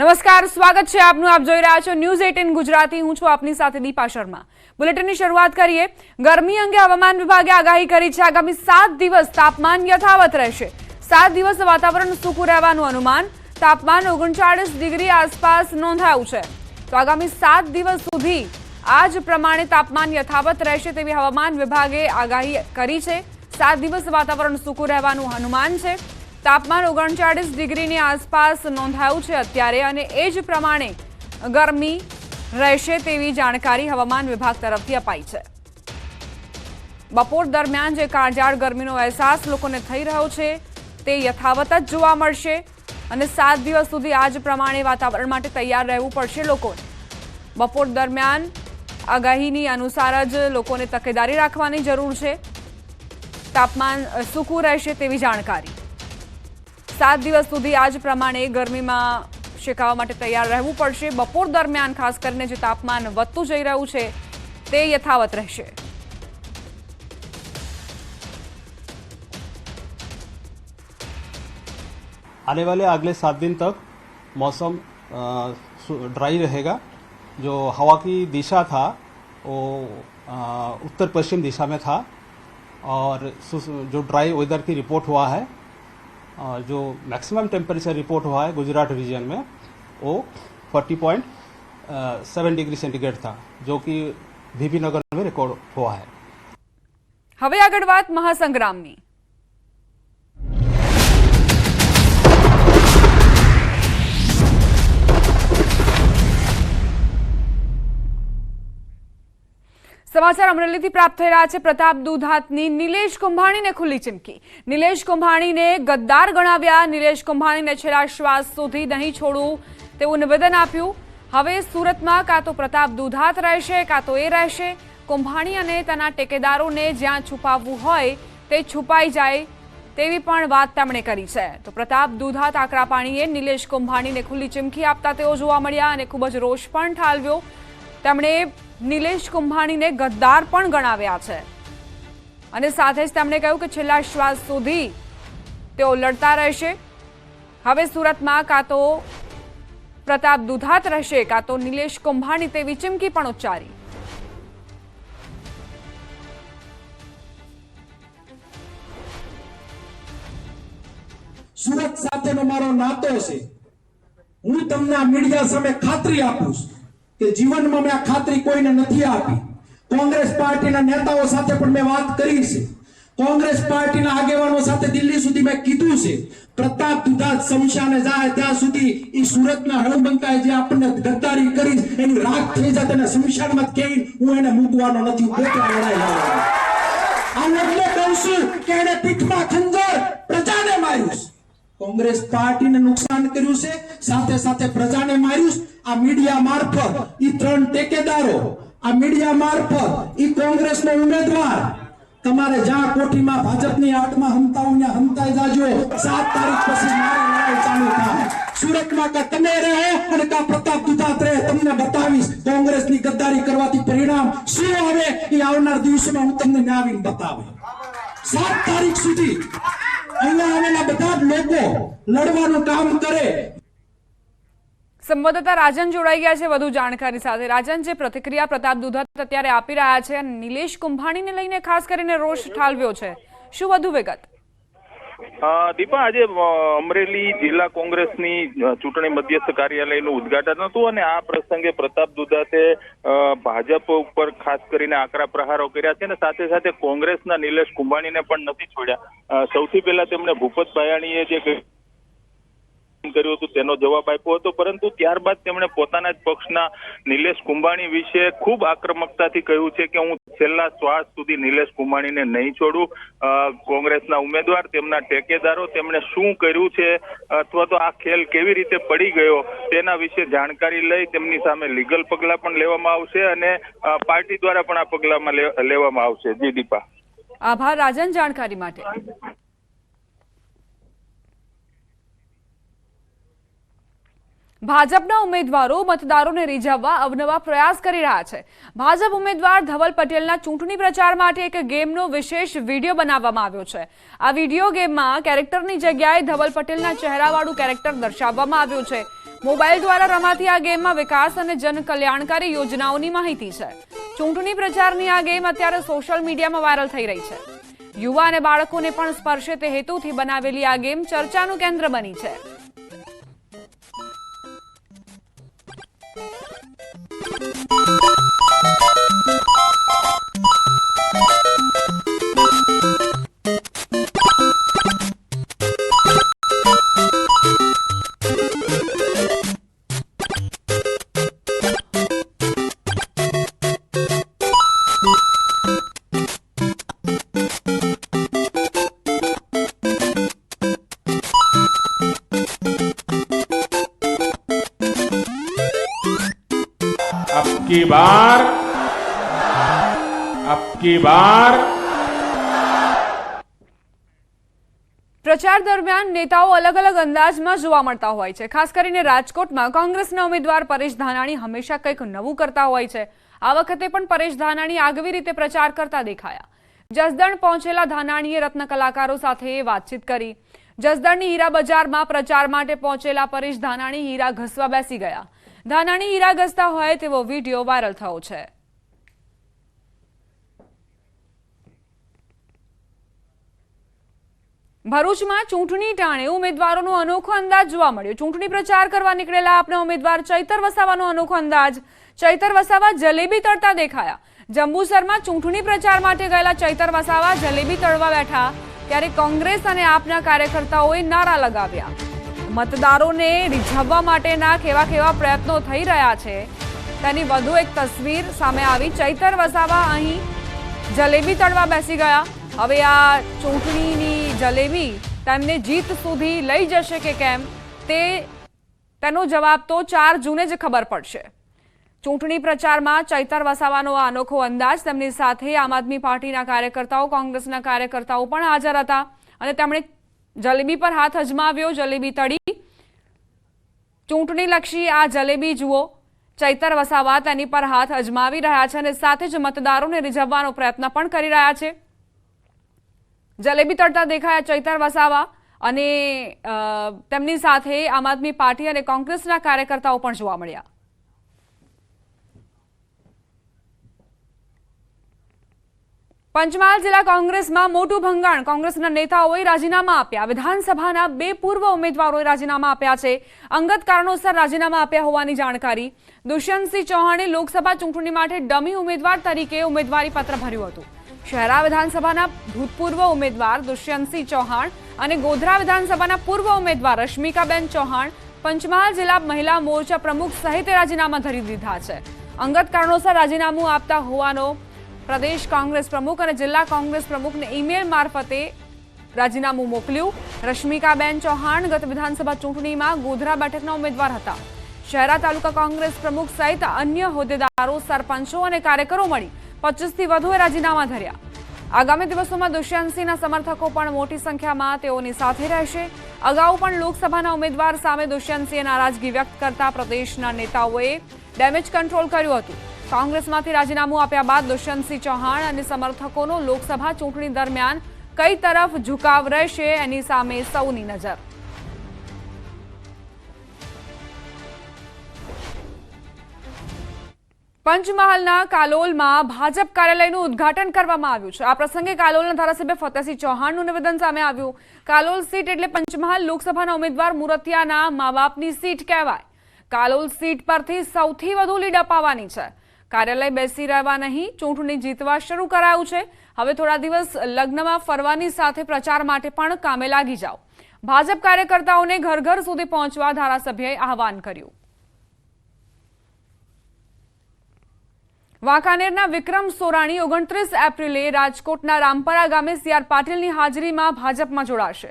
નમસ્કાર, સ્વાગત છે આપનું. આપ જોઈ રહ્યા છો ન્યૂઝ 18 ગુજરાતી. હું છું આપની સાથે દીપા શર્મા. બુલેટિનની શરૂઆત કરીએ. ગરમી અંગે હવામાન વિભાગે આગાહી કરી છે. આગામી 7 દિવસ તાપમાન યથાવત રહેશે. 7 દિવસ વાતાવરણ સૂકું રહેવાનું અનુમાન. તાપમાન 39 ડિગ્રી આસપાસ નોંધાયું છે. તો આગામી 7 દિવસ સુધી આ જ પ્રમાણે તાપમાન યથાવત રહેશે તેવી હવામાન વિભાગે આગાહી કરી છે. 7 દિવસ વાતાવરણ સૂકું રહેવાનું અનુમાન છે. તાપમાન 39 ડિગ્રીની આસપાસ નોંધાયું છે અત્યારે, અને એ જ પ્રમાણે ગરમી રહેશે તેવી જાણકારી હવામાન વિભાગ તરફથી અપાઈ છે. બપોર દરમિયાન જે કાળઝાળ ગરમીનો અહેસાસ લોકોને થઈ રહ્યો છે તે યથાવત જ જોવા મળશે, અને 7 દિવસ સુધી આ જ પ્રમાણે વાતાવરણ માટે તૈયાર રહેવું પડશે લોકોને. બપોર દરમિયાન આગાહીની અનુસાર જ લોકોને તકેદારી રાખવાની જરૂર છે. તાપમાન સૂકું રહેશે તેવી જાણકારી. 7 દિવસ સુધી આ જ પ્રમાણે ગરમીમાં શેકાવા માટે તૈયાર રહેવું પડશે. બપોર દરમિયાન ખાસ કરીને જે તાપમાન વધતું જઈ રહ્યું છે તે યથાવત રહેશે. आने वाले अगले 7 दिन तक मौसम ड्राई रहेगा. जो हवा की दिशा था वो उत्तर पश्चिम दिशा में था, और जो ड्राई वेदर की रिपोर्ट हुआ है, जो मैक्सिमम टेम्परेचर रिपोर्ट हुआ है गुजरात रीजन में, वो 40.7 डिग्री सेंटीग्रेड था, जो कि बीबी नगर में रिकॉर्ड हुआ है. હવે આગળ વાત મહાસંગ્રામની. સમાચાર અમરેલીથી પ્રાપ્ત થઈ રહ્યા છે. પ્રતાપ દુધાતની નિલેશ કુંભાણીને ખુલ્લી ચીમકી. નિલેશ કુંભાણીને ગદ્દાર ગણાવ્યા. નિલેશ કુંભાણીને છેલ્લા શ્વાસ સુધી નહીં છોડવું તેવું નિવેદન આપ્યું. હવે સુરતમાં કાં તો પ્રતાપ દુધાત રહેશે કાં તો એ રહેશે. કુંભાણી અને તેના ટેકેદારોને જ્યાં છુપાવવું હોય તે છુપાઈ જાય તેવી પણ વાત તેમણે કરી છે. તો પ્રતાપ દુધાત આકરા પાણીએ નિલેશ કુંભાણીને ખુલ્લી ચીમકી આપતા તેઓ જોવા મળ્યા, અને ખૂબ જ રોષ પણ ઠાલવ્યો. તેમણે નિલેશ કુંભાણીને ગદ્દાર પણ ગણાવ્યા છે, અને સાથે જ તેમણે કહ્યું કે છેલ્લા શ્વાસ સુધી તેઓ લડતા રહેશે. હવે સુરતમાં કાં તો પ્રતાપ દુધાત રહેશે કાં તો નિલેશ કુંભાણી તેવી ચીમકી પણ ઉચ્ચારી. સુરત સાથેનો મારો નાતો છે. હું તમને આ મીડિયા સામે ખાતરી આપું છું કે જીવનમાં મેં આ ખાતરી કોઈને નથી આપી. કોંગ્રેસ પાર્ટીના નેતાઓ સાથે પણ મેં વાત કરી છે. કોંગ્રેસ પાર્ટીના આગેવાનો સાથે દિલ્હી સુધી મેં કીધું છે, પ્રતાપ દુધાત શમશાને જાય ત્યાં સુધી એ સુરતના હળબંકાએ જે આપણને ગદ્દારી કરી એની રાખ થઈ જાય તેને શમશાનમાં કેવી હું એને મૂકવાનો નથી. હું પોતે લડાઈ લડવાનો. આ એટલે કહું છું કે એને પીઠમાં ખંજર પ્રજાને માર્યું. કોંગ્રેસ પાર્ટીને નુકસાન કર્યું છે, સાથે સાથે પ્રજાને માર્યું. આ મીડિયા મારફત ઈ 3 ટેકેદારો, આ મીડિયા મારફત ઈ કોંગ્રેસનો ઉમેદવાર, તમારે જ્યાં કોઠીમાં ભાજપની આટમાં હમતાઓને હમતાઈ જાજો. 7 તારીખ પછી મારી લડાઈ ચાલુ થાય. સુરતમાં કા તમે રહે અને કા પ્રતાપ દુધાત રહે, તમને બતાવીશ કોંગ્રેસની ગદ્દારી કરવાથી પરિણામ શું આવે એ આવનાર દિવસોમાં હું તમને આવીને બતાવું. 7 તારીખ સુધી અહીંયા આવેલા બધા જ લોકો લડવાનું કામ કરે. સંવાદદાતા રાજન જોડાઈ ગયા છે વધુ જાણકારી સાથે. રાજન, જે પ્રતિક્રિયા પ્રતાપ દુધાત અત્યારે આપી રહ્યા છે, નિલેશ કુંભાણીને લઈને ખાસ કરીને રોષ ઠાલવ્યો છે, શું વધુ વિગત? દીપા, આજે અમરેલી જિલ્લા કોંગ્રેસની ચૂંટણી મધ્યસ્થ કાર્યાલયનું ઉદ્ઘાટન હતું, અને આ પ્રસંગે પ્રતાપ દુધાતે ભાજપ ઉપર ખાસ કરીને આકરા પ્રહારો કર્યા છે, અને સાથે સાથે કોંગ્રેસના નિલેશ કુંભાણીને પણ નથી છોડ્યા. સૌથી પહેલા તેમણે ભૂપત ભાયાણીએ જે કર્યું હતું તેનો જવાબ આપ્યો હતો, પરંતુ ત્યારબાદ તેમણે પોતાના જ પક્ષના નિલેશ કુંભાણી વિશે ખૂબ આક્રમકતાથી કહ્યું છે કે હું છેલ્લા શ્વાસ સુધી નિલેશ કુંભાણીને નહીં છોડું. કોંગ્રેસના ઉમેદવાર, તેમના ટેકેદારો, તેમણે શું કર્યું છે અથવા તો આ ખેલ કેવી રીતે પડી ગયો તેના વિશે જાણકારી લઈ તેમની સામે લીગલ પગલા પણ લેવામાં આવશે, અને પાર્ટી દ્વારા પણ આ પગલામાં લેવામાં આવશે. જી દીપા. આભાર રાજન જાણકારી માટે. ભાજપના ઉમેદવારો મતદારોને રીઝવવા અવનવા પ્રયાસ કરી રહ્યા છે. ભાજપ ઉમેદવાર ધવલ પટેલના ચૂંટણી પ્રચાર માટે એક ગેમનો વિશેષ વિડીયો બનાવવામાં આવ્યો છે. આ વિડીયો ગેમમાં કેરેક્ટરની જગ્યાએ ધવલ પટેલના ચહેરાવાળું કેરેક્ટર દર્શાવવામાં આવ્યું છે. મોબાઈલ દ્વારા રમાતી આ ગેમમાં વિકાસ અને જનકલ્યાણકારી યોજનાઓની માહિતી છે. ચૂંટણી પ્રચારની આ ગેમ અત્યારે સોશિયલ મીડિયામાં વાયરલ થઈ રહી છે. યુવા અને બાળકોને પણ સ્પર્શે તે હેતુથી બનાવેલી આ ગેમ ચર્ચાનું કેન્દ્ર બની છે. अब की बार પ્રચાર દરમિયાન નેતાઓ અલગ અલગ અંદાજમાં જોવા મળતા હોય છે. ખાસ કરીને રાજકોટમાં કોંગ્રેસના ઉમેદવાર પરેશ ધાનાણી હંમેશા કંઈક નવું કરતા હોય છે. આ વખતે પણ પરેશ ધાનાણી આગવી રીતે પ્રચાર કરતા દેખાયા. જસદણ પહોંચેલા ધાનાણીએ રત્ન કલાકારો સાથે વાતચીત કરી. જસદણની હીરા બજારમાં પ્રચાર માટે પહોંચેલા પરેશ ધાનાણી હીરા ઘસવા બેસી ગયા. ધાનાણી હીરા ઘસતા હોય તેવો વિડીયો વાયરલ થયો છે. ભરૂચમાં ચૂંટણી ટાણે ઉમેદવારોનો અનોખો અંદાજ જોવા મળ્યો. ચૂંટણી પ્રચાર કરવા નીકળેલા આપના ઉમેદવાર ચૈતર વસાવાનો અનોખો અંદાજ. ચૈતર વસાવા જલેબી તળતા દેખાયા. જંબુસરમાં ચૂંટણી પ્રચાર માટે ગયેલા ચૈતર વસાવા જલેબી તળવા બેઠા ત્યારે કોંગ્રેસ અને આપના કાર્યકર્તાઓએ નારા લગાવ્યા. મતદારોને રીઝવવા માટેના કેવા પ્રયત્નો થઈ રહ્યા છે તેની વધુ એક તસવીર સામે આવી. ચૈતર વસાવા અહીં જલેબી તળવા બેસી ગયા. હવે આ ચૂંટણીની જલેબી તેમને જીત સુધી લઈ જશે કે કેમ તેનો જવાબ તો 4 જૂને જ ખબર પડશે. ચૂંટણી પ્રચારમાં ચૈતર વસાવાનો આ અનોખો અંદાજ. તેમની સાથે આમ આદમી પાર્ટીના કાર્યકર્તાઓ, કોંગ્રેસના કાર્યકર્તાઓ પણ હાજર હતા અને તેમણે જલેબી પર હાથ અજમાવ્યો. જલેબી તળી ચૂંટણીલક્ષી આ જલેબી જુઓ. ચૈતર વસાવા તેની પર હાથ અજમાવી રહ્યા છે અને સાથે જ મતદારોને રીઝવવાનો પ્રયત્ન પણ કરી રહ્યા છે. જલેબી તળતા દેખાયા ચૈતર વસાવા અને તેમની સાથે આમ આદમી પાર્ટી અને કોંગ્રેસના કાર્યકર્તાઓ પણ જોવા મળ્યા. પંચમહાલ જિલ્લા કોંગ્રેસમાં મોટું ભંગાણ. કોંગ્રેસના નેતાઓએ રાજીનામા આપ્યા. વિધાનસભાના 2 પૂર્વ ઉમેદવારોએ રાજીનામા આપ્યા છે. અંગત કારણોસર રાજીનામા આપ્યા હોવાની જાણકારી. દુષ્યંતસિંહ ચૌહાણે લોકસભા ચૂંટણી માટે ડમી ઉમેદવાર તરીકે ઉમેદવારી પત્ર ભર્યું હતું. શહેરા વિધાનસભાના ભૂતપૂર્વ ઉમેદવાર દુષ્યંતસિંહ ચૌહાણ અને ગોધરા વિધાનસભાના પૂર્વ ઉમેદવાર રશ્મિકાબેન ચૌહાણ પંચમહાલ જિલ્લા મહિલા મોરચા પ્રમુખ સહિત રાજીનામા ધરી દીધા છે. અંગત કારણોસર રાજીનામું આપતા હોવાનો પ્રદેશ કોંગ્રેસ પ્રમુખ અને જિલ્લા કોંગ્રેસ પ્રમુખને ઈમેલ મારફતે રાજીનામું મોકલ્યું. રશ્મિકાબેન ચૌહાણ ગત વિધાનસભા ચૂંટણીમાં ગોધરા બેઠકના ઉમેદવાર હતા. શહેરા તાલુકા કોંગ્રેસ પ્રમુખ સહિત અન્ય હોદ્દેદારો, સરપંચો અને કાર્યકરો મળી 25 થી વધુએ રાજીનામા ધર્યા. આગામી દિવસોમાં દુષ્યંતસિંહના સમર્થકો પણ મોટી સંખ્યામાં તેઓની સાથે રહેશે. અગાઉ પણ લોકસભાના ઉમેદવાર સામે દુષ્યંતસિંહે નારાજગી વ્યક્ત કરતા પ્રદેશના નેતાઓએ ડેમેજ કંટ્રોલ કર્યું હતું. કોંગ્રેસમાંથી રાજીનામું આપ્યા બાદ દુષ્યંતસિંહ ચૌહાણ અને સમર્થકોનો લોકસભા ચૂંટણી દરમિયાન કઈ તરફ ઝુકાવ રહેશે એની સામે સૌની નજર. પંચમહાલના કાલોલમાં ભાજપ કાર્યાલયનું ઉદ્ઘાટન કરવામાં આવ્યું છે. આ પ્રસંગે કાલોલના ધારાસભ્ય ફતેહસિંહ ચૌહાણનું નિવેદન સામે આવ્યું. કાલોલ સીટ એટલે પંચમહાલ લોકસભાના ઉમેદવાર મુરતિયાના મા બાપની સીટ કહેવાય. કાલોલ સીટ પરથી સૌથી વધુ લીડ અપાવવાની છે. કાર્યાલય બેસી રહેવા નહીં, ચૂંટણી જીતવા શરૂ કરાયું છે. હવે થોડા દિવસ લગ્નમાં ફરવાની સાથે પ્રચાર માટે પણ કામે લાગી જાઓ. ભાજપ કાર્યકર્તાઓને ઘર ઘર સુધી પહોંચવા ધારાસભ્યએ આહવાન કર્યું. વાંકાનેરના વિક્રમ સોરાણી 29 એપ્રિલે રાજકોટના રામપરા ગામે CR પાટીલની હાજરીમાં ભાજપમાં જોડાશે.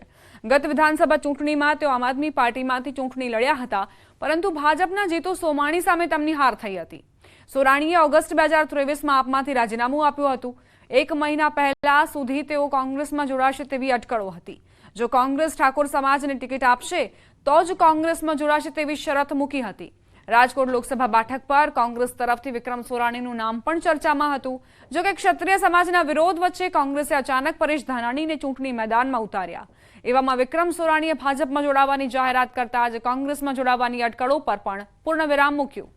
ગત વિધાનસભા ચૂંટણીમાં તેઓ આમ આદમી પાર્ટીમાંથી ચૂંટણી લડ્યા હતા, પરંતુ ભાજપના જીતુ સોમાણી સામે તેમની હાર થઈ હતી. સોરાણીએ ઓગસ્ટ 2023માં આપમાંથી રાજીનામું આપ્યું હતું. 1 મહિના પહેલા સુધી તેઓ કોંગ્રેસમાં જોડાશે તેવી અટકળો હતી. જો કોંગ્રેસ ઠાકોર સમાજને ટિકિટ આપશે તો જ કોંગ્રેસમાં જોડાશે તેવી શરત મૂકી હતી. રાજકોટ લોકસભા બેઠક પર કોંગ્રેસ તરફથી વિક્રમ સોરાણીનું નામ પણ ચર્ચામાં હતું. જો કે ક્ષત્રિય સમાજના વિરોધ વચ્ચે કોંગ્રેસે અચાનક પરેશ ધાનાણીને ચૂંટણી મેદાનમાં ઉતાર્યા. એવામાં વિક્રમ સોરાણીએ ભાજપમાં જોડાવાની જાહેરાત કરતા આજે કોંગ્રેસમાં જોડાવાની અટકળો પર પણ પૂર્ણવિરામ મૂક્યું.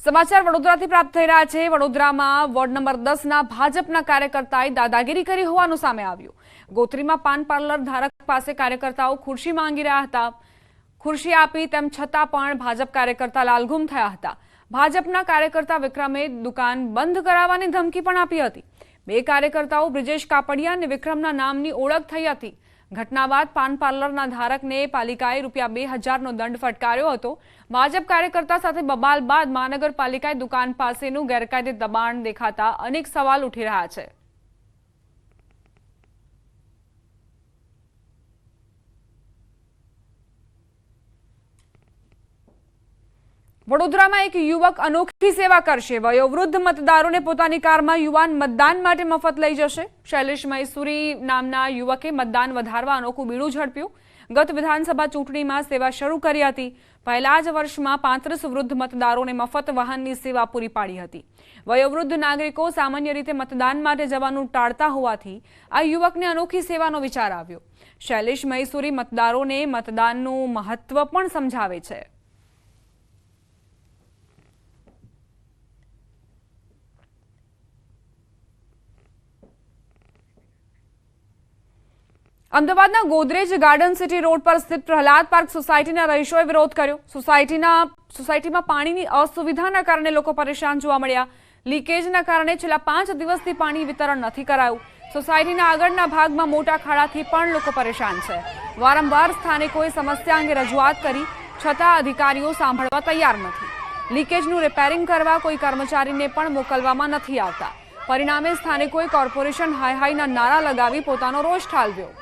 સમાચાર વડોદરાથી પ્રાપ્ત થઈ રહ્યા છે. વડોદરામાં વોર્ડ નંબર 10ના ભાજપના કાર્યકર્તાએ દાદાગીરી કરી હોવાનું સામે આવ્યું. ગોત્રીમાં પાન પાર્લર ધારક પાસે કાર્યકર્તાઓ ખુરશી માંગી રહ્યા હતા. ખુરશી આપી તેમ છતાં પણ ભાજપ કાર્યકર્તા લાલઘુમ થયા હતા. ભાજપના કાર્યકર્તા વિક્રમે દુકાન બંધ કરાવવાની ધમકી પણ આપી હતી. બે કાર્યકર્તાઓ બ્રિજેશ કાપડિયા અને વિક્રમના નામની ઓળખ થઈ હતી. ઘટના બાદ પાન પાર્લરના ધારકને પાલિકાએ ₹2000નો દંડ ફટકાર્યો હતો. ભાજપ કાર્યકર્તા સાથે બબાલ બાદ મહાનગરપાલિકાએ દુકાન પાસેનું ગેરકાયદે દબાણ દેખાતા અનેક સવાલ ઉઠી રહ્યા છે. વડોદરામાં એક યુવક અનોખી સેવા કરશે. વયોવૃદ્ધ મતદારોને પોતાની કારમાં યુવાન મતદાન માટે મફત લઈ જશે. શૈલેષ મૈસુરી નામના યુવકે મતદાન વધારવા અનોખું બીડું ઝડપ્યું. ગત વિધાનસભા ચૂંટણીમાં સેવા શરૂ કરી હતી. પહેલા જ વર્ષમાં 35 વૃદ્ધ મતદારોને મફત વાહનની સેવા પૂરી પાડી હતી. વયોવૃદ્ધ નાગરિકો સામાન્ય રીતે મતદાન માટે જવાનું ટાળતા હોવાથી આ યુવકને અનોખી સેવાનો વિચાર આવ્યો. શૈલેષ મૈસુરી મતદારોને મતદાનનું મહત્વ પણ સમજાવે છે. અમદાવાદના ગોદરેજ ગાર્ડન સિટી રોડ પર સ્થિત પ્રહલાદ પાર્ક સોસાયટીના રહીશોએ વિરોધ કર્યો. સોસાયટીમાં પાણીની અસુવિધાના કારણે લોકો પરેશાન જોવા મળ્યા. લીકેજના કારણે છેલ્લા 5 દિવસથી પાણી વિતરણ નથી કરાયું. સોસાયટીના આગળના ભાગમાં મોટા ખાડાથી પણ લોકો પરેશાન છે. વારંવાર સ્થાનિકોએ સમસ્યા અંગે રજૂઆત કરી છતાં અધિકારીઓ સાંભળવા તૈયાર નથી. લીકેજનું રિપેરિંગ કરવા કોઈ કર્મચારીને પણ મોકલવામાં નથી આવતા. પરિણામે સ્થાનિકોએ કોર્પોરેશન હાય હાયના નારા લગાવી પોતાનો રોષ ઠાલવ્યો.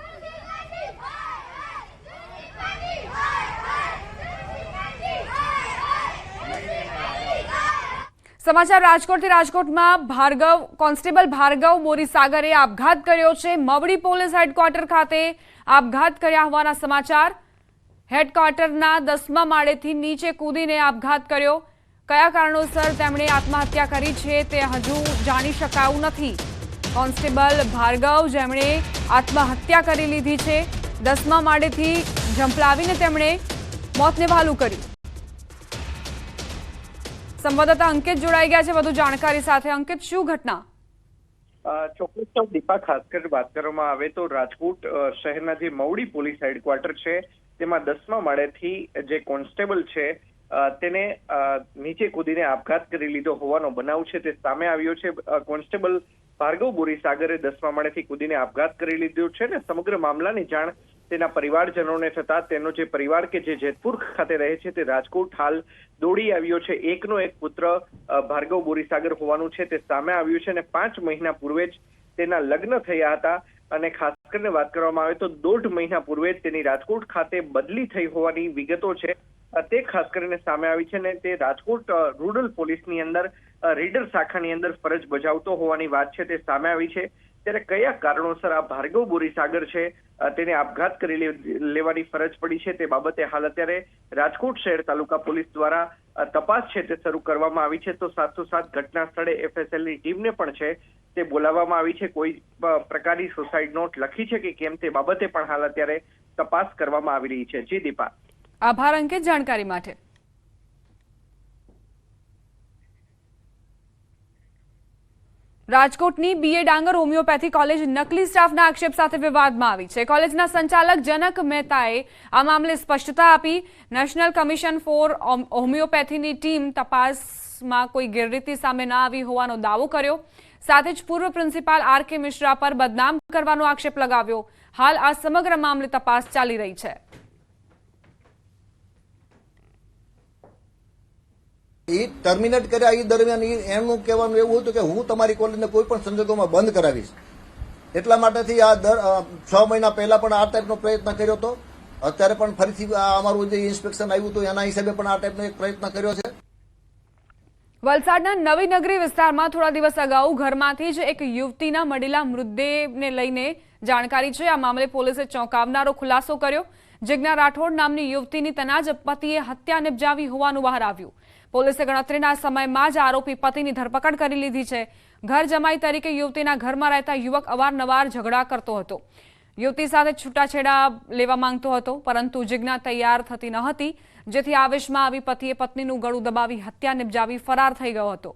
સમાચાર રાજકોટથી. રાજકોટમાં કોન્સ્ટેબલ ભાર્ગવ બોરીસાગરે આપઘાત કર્યો છે. મવડી પોલીસ હેડક્વાર્ટર ખાતે આપઘાત કર્યા હોવાના સમાચાર. હેડક્વાર્ટરના 10મા માળેથી નીચે કૂદીને આપઘાત કર્યો. કયા કારણોસર તેમણે આત્મહત્યા કરી છે તે હજુ જાણી શકાયું નથી. કોન્સ્ટેબલ ભાર્ગવ જેમણે આત્મહત્યા કરી લીધી છે. 10મા માળેથી ઝંપલાવીને તેમણે મોતને વહાલું કર્યું. સંવાદદાતા અંકિત જોડાઈ ગયા છે વધુ જાણકારી સાથે. અંકિત, શું ઘટના? ચોક્કસ દીપા, ખાસ કરી વાત કરવામાં આવે તો રાજકોટ શહેરના જે મવડી પોલીસ હેડક્વાર્ટર છે તેમાં 10મા માળેથી જે કોન્સ્ટેબલ છે તેને નીચે કૂદીને આપઘાત કરી લીધો હોવાનો બનાવ છે તે સામે આવ્યો છે. કોન્સ્ટેબલ ભાર્ગવ બોરીસાગરે 10મા માળેથી કૂદીને આપઘાત કરી લીધો છે ને સમગ્ર મામલાની જાણ તેના પરિવારજનોને થતા તેનો જે પરિવાર કે જે જેતપુર ખાતે રહે છે તે રાજકોટ હાલ દોડી આવ્યો છે. એકનો એક પુત્ર ભાર્ગવ બોરીસાગર હોવાનું છે તે સામે આવ્યું છે અને 5 મહિના પૂર્વે જ તેના લગ્ન થયા હતા અને ખાસ કરીને વાત કરવામાં આવે તો 1.5 મહિના પૂર્વે જ તેની રાજકોટ ખાતે બદલી થઈ હોવાની વિગતો છે તે ખાસ કરીને સામે આવી છે ને તે રાજકોટ રૂરલ પોલીસની અંદર રીડર શાખાની અંદર ફરજ બજાવતો હોવાની વાત છે તે સામે આવી છે. ત્યારે કયા કારણોસર આ ભાર્ગવ બોરીસાગર છે તેને આપઘાત કરી લેવાની ફરજ પડી છે તે બાબતે હાલ અત્યારે રાજકોટ શહેર તાલુકા પોલીસ દ્વારા તપાસ છે તે શરૂ કરવામાં આવી છે. તો સાથોસાથ ઘટના સ્થળે FSLની ટીમને પણ છે તે બોલાવવામાં આવી છે. કોઈ પ્રકારની સુસાઇડ નોટ લખી છે કે કેમ તે બાબતે પણ હાલ અત્યારે તપાસ કરવામાં આવી રહી છે. જી દીપા. આભાર અંકિત જાણકારી માટે. રાજકોટની BA ડાંગર હોમિયોપેથી કોલેજ નકલી સ્ટાફના આક્ષેપ સાથે વિવાદમાં આવી છે. કોલેજના સંચાલક જનક મહેતાએ આ મામલે સ્પષ્ટતા આપી. નેશનલ કમિશન ફોર હોમિયોપેથીની ટીમ તપાસમાં કોઈ ગેરરીતિ સામે ન આવી હોવાનો દાવો કર્યો. સાથે જ પૂર્વ પ્રિન્સિપાલ RK મિશ્રા પર બદનામ કરવાનો આક્ષેપ લગાવ્યો. હાલ આ સમગ્ર મામલે તપાસ ચાલી રહી છે. એ ટર્મિનેટ કર્યા એ દરમિયાન એમનું કહેવાનું એવું હતું કે હું તમારી કોલેજને કોઈ પણ સંજોગોમાં બંધ કરાવીશ. એટલા માટેથી આ 6 મહિના પહેલા પણ આ ટાઈપનો પ્રયત્ન કર્યો હતો. અત્યારે પણ ફરીથી અમારું જે ઇન્સ્પેક્શન આવ્યું હતું એના હિસાબે પણ આ ટાઈપનો એક પ્રયત્ન કર્યો છે. વલસાડના નવી નગરી વિસ્તારમાં થોડા દિવસ અગાઉ ઘરમાંથી જ એક યુવતીના મળેલા મૃતદેહને લઈને જાણકારી છે. આ મામલે પોલીસે ચોંકાવનારો ખુલાસો કર્યો. જિજ્ઞા રાઠોડ નામની યુવતીની તેના જ પતિએ હત્યા નિપજાવી હોવાનું બહાર આવ્યું. પોલીસે ગણતરીના સમયમાં જ આરોપી પતિની ધરપકડ કરી લીધી છે. ઘર જમાઈ તરીકે યુવતીના ઘરમાં રહેતા યુવક અવારનવાર ઝઘડા કરતો હતો. યુવતી સાથે છૂટાછેડા લેવા માંગતો હતો, પરંતુ જીજ્ઞા તૈયાર થતી ન હતી, જેથી આવેશમાં આવી પતિએ પત્નીનું ગળું દબાવી હત્યા નિપજાવી ફરાર થઈ ગયો હતો.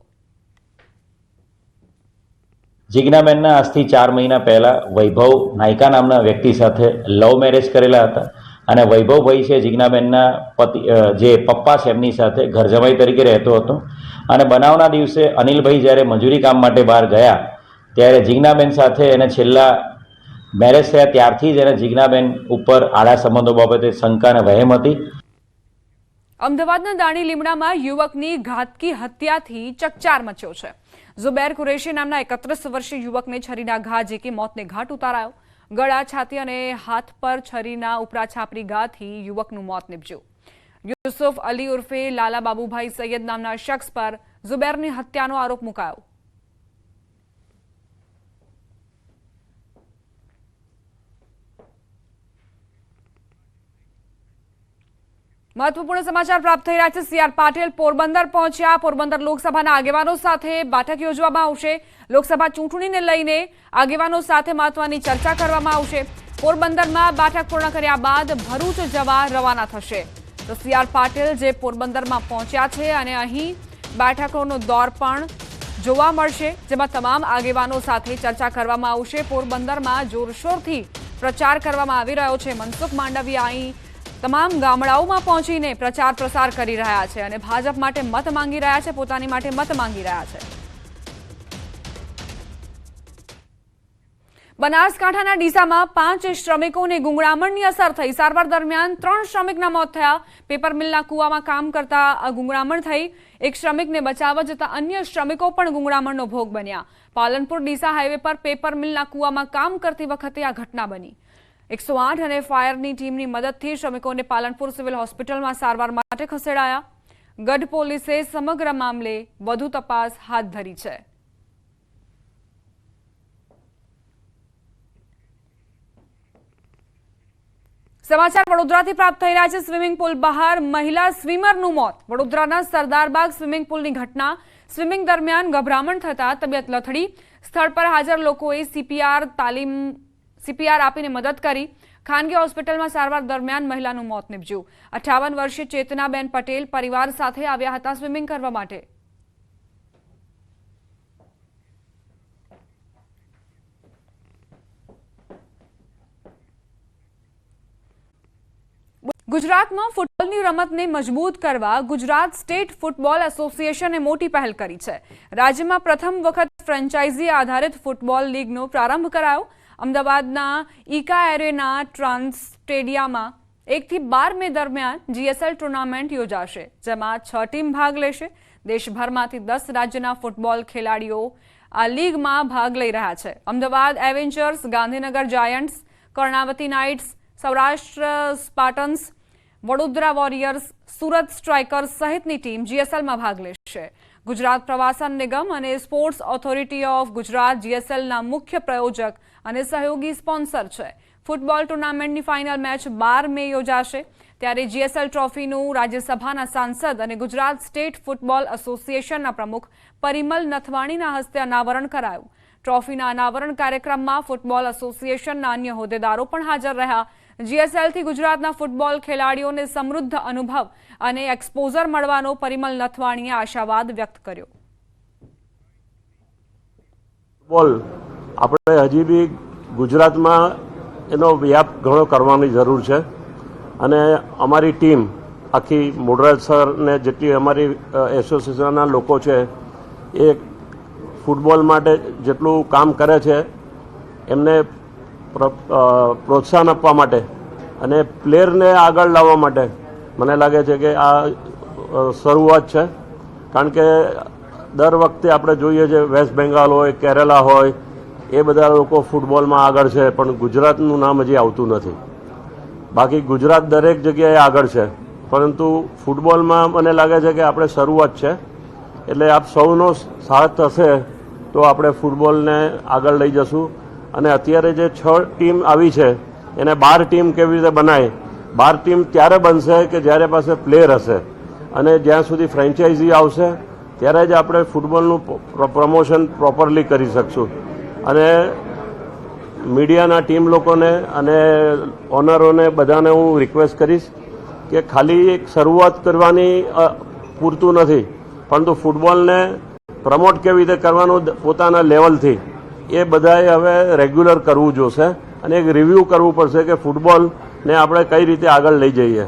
જીજ્ઞાબેનના આજથી 4 મહિના પહેલા વૈભવ નાયકા નામના વ્યક્તિ સાથે લવ મેરેજ કરેલા હતા અને વૈભવભાઈ છે જીજ્ઞાબેનના પતિ જે પપ્પા છે એમની સાથે ઘર જમાઈ તરીકે રહેતો હતો અને બનાવના દિવસે અનિલભાઈ જ્યારે મજૂરી કામ માટે બહાર ગયા ત્યારે જીજ્ઞાબેન સાથે એને છેલ્લા મેરેજ થયા ત્યારથી જ એને જીજ્ઞાબેન ઉપર આડા સંબંધો બાબતે શંકા અને વહેમ હતી. અમદાવાદના દાણી લીમડામાં યુવકની ઘાતકી હત્યાથી ચકચાર મચ્યો છે. ઝુબેર કુરેશી નામના 31 વર્ષીય યુવકને છરીના ઘા ઝીકી મોતને ઘાટ ઉતારાયો. ગળા, છાતી અને હાથ પર છરીના ઉપરા છાપરી ઘાથી યુવકનું મોત નીપજ્યું. યુસુફ અલી ઉર્ફે લાલા બાબુભાઈ સૈયદ નામના શખ્સ પર ઝુબેરની હત્યાનો આરોપ મુકાયો. મહત્વપૂર્ણ સમાચાર પ્રાપ્ત થઈ રહ્યા છે. સીઆર પાટીલ પોરબંદર પહોંચ્યા. પોરબંદર લોકસભાના આગેવાનો સાથે બેઠક યોજવામાં આવશે. લોકસભા ચૂંટણીને લઈને આગેવાનો સાથે મહત્વની ચર્ચા કરવામાં આવશે. પોરબંદરમાં બેઠક પૂર્ણ કર્યા બાદ ભરૂચ જવા રવાના થશે. તો સીઆર પાટીલ જે પોરબંદરમાં પહોંચ્યા છે અને અહીં બેઠકોનો દોર પણ જોવા મળશે, જેમાં તમામ આગેવાનો સાથે ચર્ચા કરવામાં આવશે. પોરબંદરમાં જોરશોરથી પ્રચાર કરવામાં આવી રહ્યો છે. મનસુખ માંડવિયા અહીં તમામ ગામડાઓમાં પહોંચીને પ્રચાર પ્રસાર કરી રહ્યા છે અને ભાજપ માટે મત માંગી રહ્યા છે, પોતાની માટે મત માંગી રહ્યા છે. બનાસકાંઠાના ડીસામાં 5 શ્રમિકોને ગુંગળામણની અસર થઈ. સારવાર દરમિયાન 3 શ્રમિકના મોત થયા. પેપર મિલના કૂવામાં કામ કરતા ગુંગળામણ થઈ. એક શ્રમિકને બચાવવા જતા અન્ય શ્રમિકો પણ ગુંગળામણનો ભોગ બન્યા. પાલનપુર ડીસા હાઈવે પર પેપર મિલના કૂવામાં કામ કરતી વખતે આ ઘટના બની. 108 અને ફાયરની ટીમની મદદથી શ્રમિકોને પાલનપુર સિવિલ હોસ્પિટલમાં સારવાર માટે ખસેડાયા. ગઢ પોલીસે સમગ્ર મામલે વધુ તપાસ હાથ ધરી છે. સમાચાર વડોદરાથી પ્રાપ્ત થઈ રહ્યા છે. સ્વિમિંગ પુલ બહાર મહિલા સ્વિમરનું મોત. વડોદરાના સરદારબાગ સ્વિમિંગ પુલની ઘટના. સ્વિમિંગ દરમિયાન ગભરામણ થતા તબિયત લથડી. સ્થળ પર હાજર લોકોએ સીપીઆર આપીને મદદ કરી. ખાનગી હોસ્પિટલમાં સારવાર દરમિયાન મહિલાનું મોત નીપજ્યું. 58 વર્ષીય ચેતનાબેન પટેલ પરિવાર સાથે આવ્યા હતા સ્વિમિંગ કરવા માટે. ગુજરાતમાં ફૂટબોલની રમતને મજબૂત કરવા ગુજરાત સ્ટેટ ફૂટબોલ એસોસિએશને મોટી પહેલ કરી છે. રાજ્યમાં પ્રથમ વખત ફ્રેન્ચાઇઝી આધારિત ફૂટબોલ લીગનો પ્રારંભ કરાયો. અમદાવાદના ઇકા એરેના ટ્રાન્સ સ્ટેડિયમમાં 1 થી 12 મે દરમિયાન જીએસએલ ટુર્નામેન્ટ યોજાશે, જેમાં 6 ટીમ ભાગ લેશે. દેશભરમાંથી 10 રાજ્યના ફૂટબોલ ખેલાડીઓ આ લીગમાં ભાગ લઈ રહ્યા છે. Ahmedabad Avengers, Gandhinagar Giants, Karnavati Knights, Saurashtra Spartans, Vadodara Warriors, Surat Strikers સહિતની ટીમ જીએસએલમાં ભાગ લેશે. ગુજરાત પ્રવાસન નિગમ અને સ્પોર્ટ્સ ઓથોરિટી ઓફ ગુજરાત જીએસએલના મુખ્ય પ્રયોજક અને સહયોગી સ્પોન્સર છે. ફૂટબોલ ટુર્નામેન્ટની ફાઇનલ મેચ 12 મે યોજાશે. ત્યારે જીએસએલ ટ્રોફીનું રાજ્યસભાના સાંસદ અને ગુજરાત સ્ટેટ ફૂટબોલ એસોસિએશનના પ્રમુખ પરિમલ નથવાણીના હસ્તે અનાવરણ કરાયું. ટ્રોફીના અનાવરણ કાર્યક્રમમાં ફૂટબોલ એસોસિએશનના અન્ય હોદ્દેદારો પણ હાજર રહ્યા. જીએસએલથી ગુજરાતના ફૂટબોલ ખેલાડીઓને સમૃદ્ધ અનુભવ અને એક્સપોઝર મળવાનો પરિમલ નથવાણીએ આશાવાદ વ્યક્ત કર્યો. ફૂટબોલ આપણે હજી બી ગુજરાતમાં એનો વ્યાપ ઘણો કરવાની જરૂર છે અને અમારી ટીમ આખી મોડરાજ સર ને જેટલી અમારી એસોસિએશનના લોકો છે એ ફૂટબોલ માટે જેટલું કામ કરે છે એમને પ્રોત્સાહન આપવા માટે અને પ્લેયરને આગળ લાવવા માટે મને લાગે છે કે આ શરૂઆત છે. કારણ કે દર વખતે આપણે જોઈએ છે વેસ્ટ બેંગાલ હોય, કેરેલા હોય, એ બધા લોકો ફૂટબોલમાં આગળ છે, પણ ગુજરાતનું નામ હજી આવતું નથી. બાકી ગુજરાત દરેક જગ્યાએ આગળ છે, પરંતુ ફૂટબોલમાં મને લાગે છે કે આપણે શરૂઆત છે. એટલે આપ સૌનો સાથ હશે તો આપણે ફૂટબોલને આગળ લઈ જશું. અને અત્યારે જે 6 ટીમ આવી છે એને 12 ટીમ કેવી રીતે બનાય? 12 ટીમ ત્યારે બનશે કે જ્યારે પાસે પ્લેયર હશે અને જ્યાં સુધી ફ્રેન્ચાઇઝી આવશે ત્યારે જ આપણે ફૂટબોલનું પ્રમોશન પ્રોપરલી કરી શકશું. અને મીડિયાના ટીમ લોકોને અને ઓનરોને બધાને હું રિક્વેસ્ટ કરીશ કે ખાલી એક શરૂઆત કરવાની પૂરતું નથી, પરંતુ ફૂટબોલને પ્રમોટ કેવી રીતે કરવાનું પોતાના લેવલથી એ બધાએ હવે રેગ્યુલર કરવું જોશે અને એક રિવ્યૂ કરવું પડશે કે ફૂટબોલને આપણે કઈ રીતે આગળ લઈ જઈએ.